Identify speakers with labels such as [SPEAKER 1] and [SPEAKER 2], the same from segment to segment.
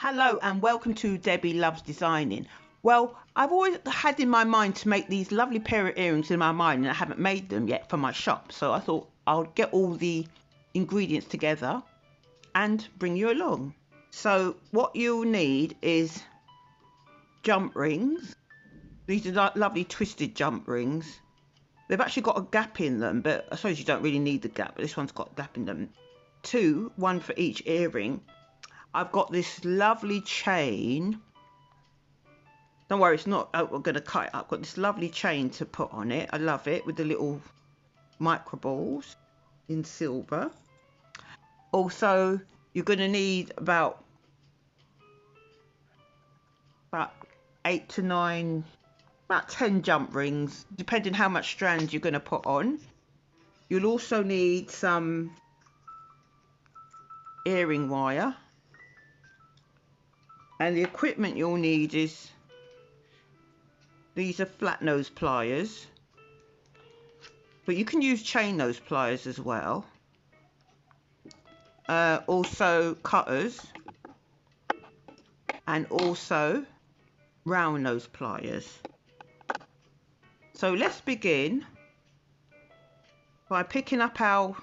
[SPEAKER 1] Hello and welcome to Debbie Loves Designing. Well, I've always had in my mind to make these lovely pair of earrings in my mind, and I haven't made them yet for my shop. So I thought I'll get all the ingredients together and bring you along. So what you'll need is jump rings. These are lovely twisted jump rings. They've actually got a gap in them, but I suppose you don't really need the gap, but this one's got a gap in them. One for each earring. I've got this lovely chain. Don't worry, it's not, I'm going to cut it up. I've got this lovely chain to put on it. I love it, with the little micro balls in silver. Also, you're going to need about 8 to 9, about 10 jump rings, depending how much strands you're going to put on. You'll also need some earring wire. And the equipment you'll need is, these are flat nose pliers, but you can use chain nose pliers as well. Also cutters, and also round nose pliers. So let's begin by picking up our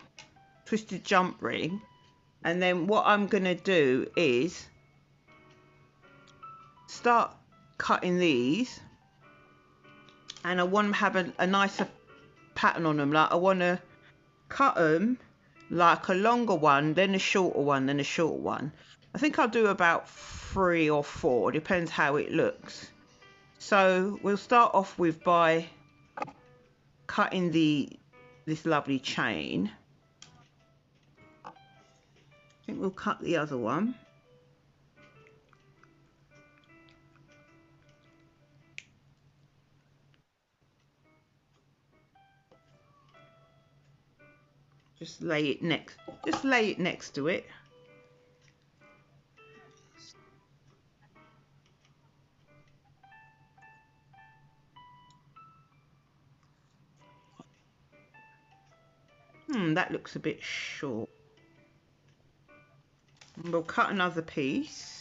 [SPEAKER 1] twisted jump ring, and then what I'm going to do is start cutting these, and I want to have a nicer pattern on them. Like I want to cut them like a longer one, then a shorter one, then a short one. I think I'll do about 3 or 4, depends how it looks. So we'll start off with by cutting this lovely chain. I think we'll cut the other one. Just lay it next to it. That looks a bit short. And we'll cut another piece.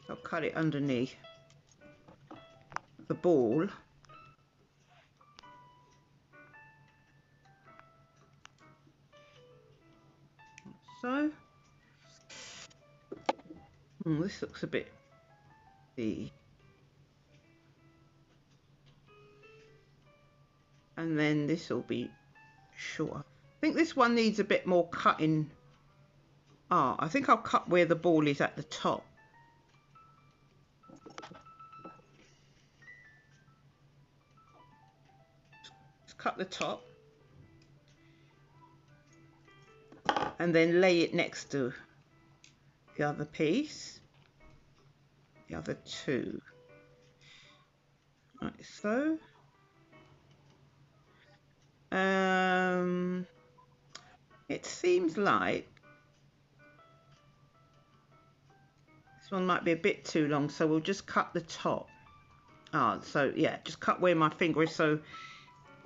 [SPEAKER 1] I'll cut it underneath the ball. So, this looks a bit and then this will be shorter. I think this one needs a bit more cutting. I think I'll cut where the ball is at the top. Just cut the top and then lay it next to the other piece, the other two, like so. It seems like this one might be a bit too long, so we'll just cut the top. So yeah, just cut where my finger is. So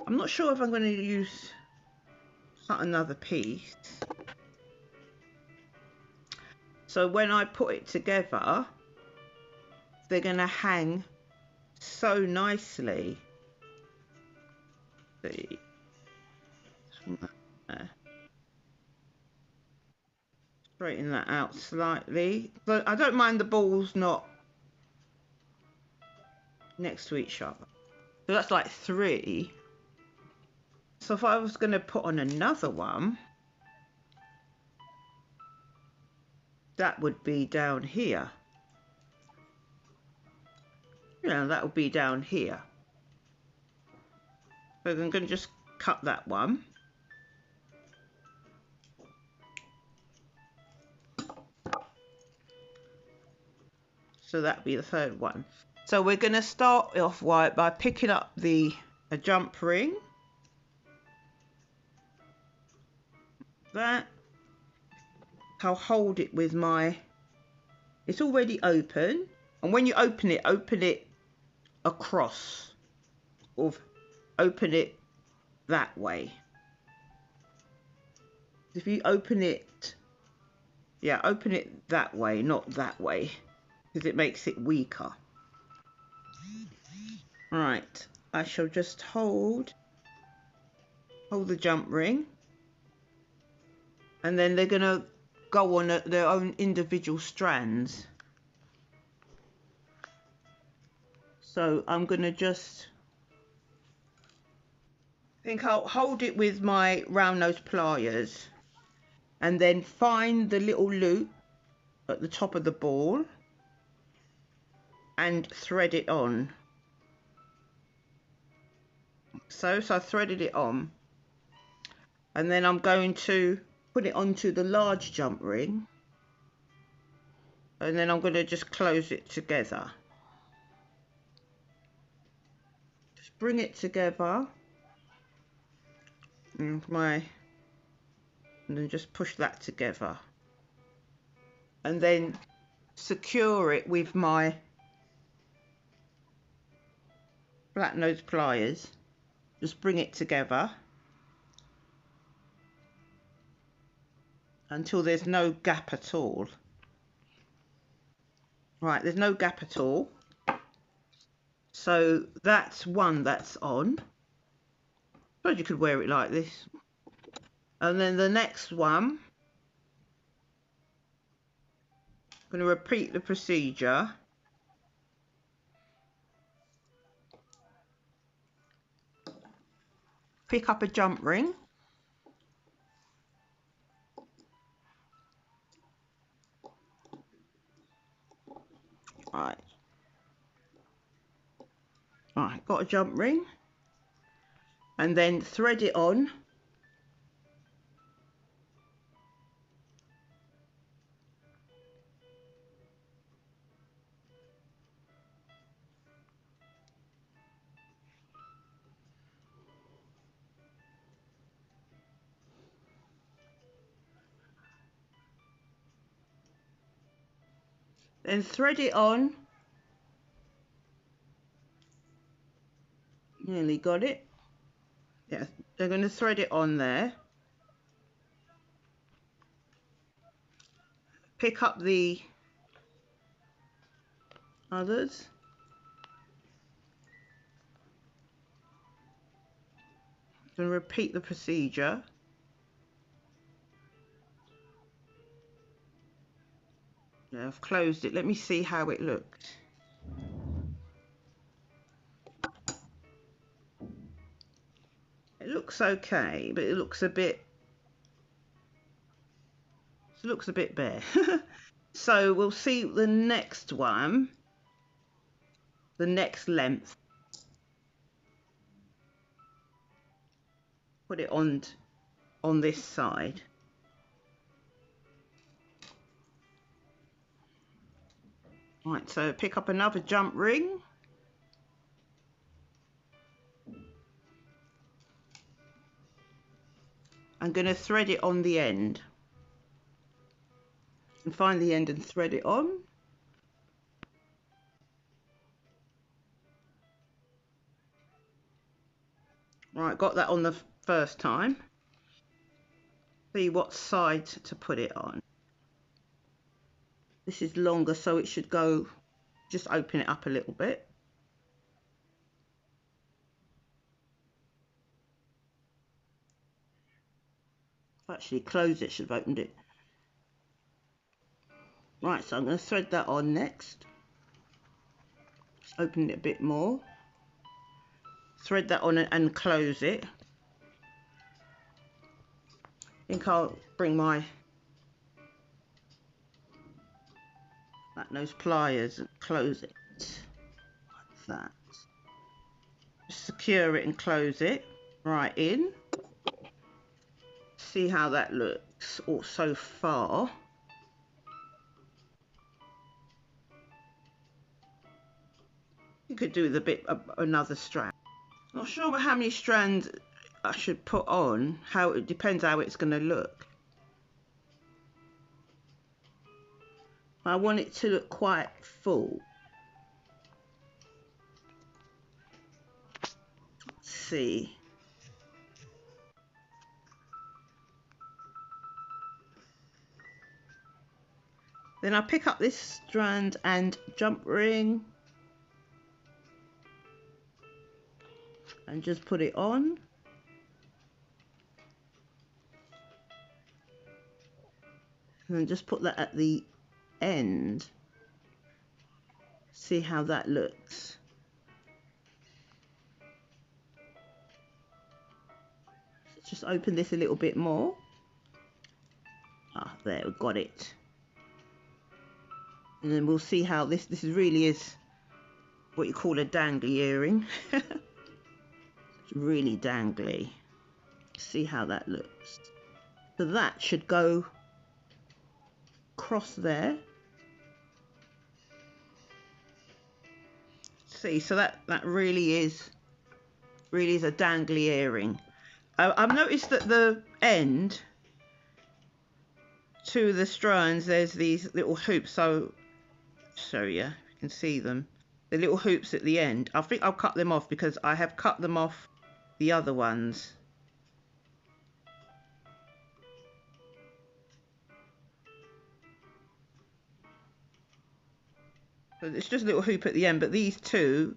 [SPEAKER 1] I'm not sure if I'm going to cut another piece. So when I put it together, they're going to hang so nicely. See. Straighten that out slightly, but I don't mind the balls not next to each other. So that's like 3. So if I was going to put on another one, that would be down here. That would be down here. So I'm going to just cut that one. So that'd be the 3rd one. So we're going to start off by picking up a jump ring. That. I'll hold it with it's already open. And when you open it across. Or open it that way. If you open it, yeah, open it that way, not that way, because it makes it weaker. Right, I shall just hold the jump ring, and then they're gonna go on their own individual strands. So I'm gonna just, I think I'll hold it with my round nose pliers and then find the little loop at the top of the ball and thread it on. So I threaded it on, and then I'm going to put it onto the large jump ring, and then I'm going to just close it together. Just bring it together, and then just push that together, and then secure it with my flat nose pliers. Just bring it together until there's no gap at all. Right, there's no gap at all. So that's one that's on. I suppose you could wear it like this. And then the next one, I'm going to repeat the procedure. Pick up a jump ring. Right, got a jump ring, and then thread it on. Then thread it on. Nearly got it. Yeah, they're going to thread it on there. Pick up the others. And repeat the procedure. Yeah, I've closed it. Let me see how it looked. It looks okay, but it looks a bit bare. So we'll see the next one, the next length. Put it on this side. Right, so pick up another jump ring. I'm going to thread it on the end. And find the end and thread it on. Right, got that on the first time. See what side to put it on. This is longer, so it should go, just open it up a little bit. Actually closed it, should have opened it. Right, so I'm going to thread that on next. Just open it a bit more. Thread that on and close it. I think I'll bring my flat nose pliers and close it like that. Just secure it and close it right in. See how that looks all so far. You could do with a bit of another strand. Not sure how many strands I should put on. It depends how it's going to look. I want it to look quite full. Let's see. Then I pick up this strand and jump ring and just put it on. And then just put that at the end. See how that looks. Just open this a little bit more. Ah, there, we've got it. And then we'll see how this really is what you call a dangly earring. It's really dangly. See how that looks. So that should go across there. See, so that really is a dangly earring. I've noticed that the end to the strands, there's these little hoops. So show you, you can see them. The little hoops at the end. I think I'll cut them off because I have cut them off the other ones. So it's just a little hoop at the end, but these two.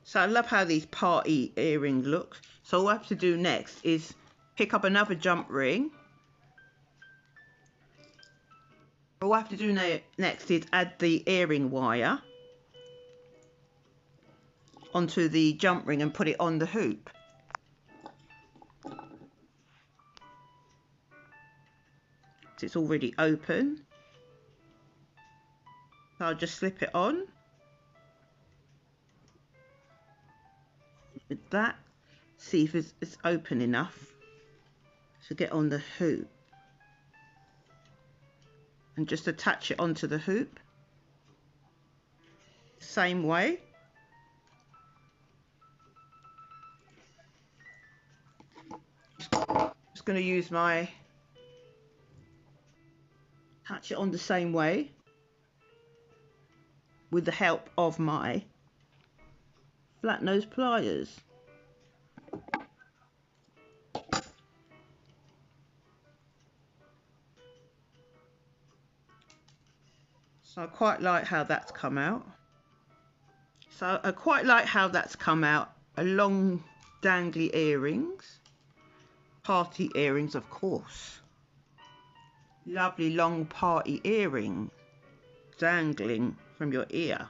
[SPEAKER 1] So I love how these party earrings look. So all I have to do next is pick up another jump ring. All I have to do next is add the earring wire onto the jump ring and put it on the hoop. So it's already open. So I'll just slip it on. With that, see if it's open enough to get on the hoop. And just attach it onto the hoop. Same way. Just going to use my, attach it on the same way with the help of my flat nose pliers. So I quite like how that's come out. A long dangly earrings. Party earrings, of course. Lovely long party earring dangling from your ear.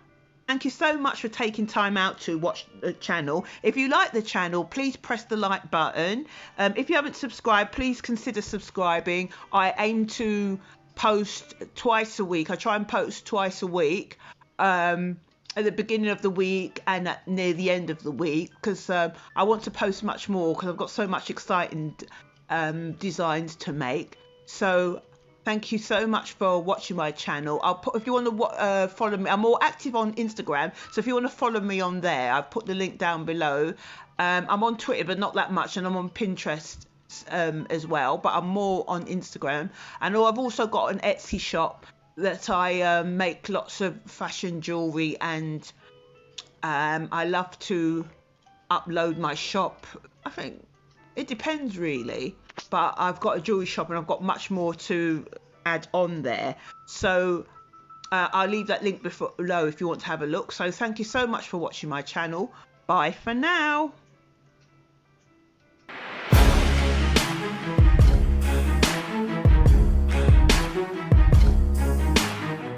[SPEAKER 1] Thank you so much for taking time out to watch the channel. If you like the channel, please press the like button. If you haven't subscribed, please consider subscribing. I aim to post twice a week. I try and post twice a week, at the beginning of the week and near the end of the week, because I want to post much more because I've got so much exciting designs to make. So thank you so much for watching my channel. I'll put, if you want to follow me, I'm more active on Instagram, so if you want to follow me on there, I've put the link down below. I'm on Twitter, but not that much, and I'm on Pinterest as well, but I'm more on Instagram. And I've also got an Etsy shop that I make lots of fashion jewellery, and I love to upload my shop. I think it depends really, but I've got a jewellery shop and I've got much more to add on there. So I'll leave that link below if you want to have a look. So thank you so much for watching my channel. Bye for now.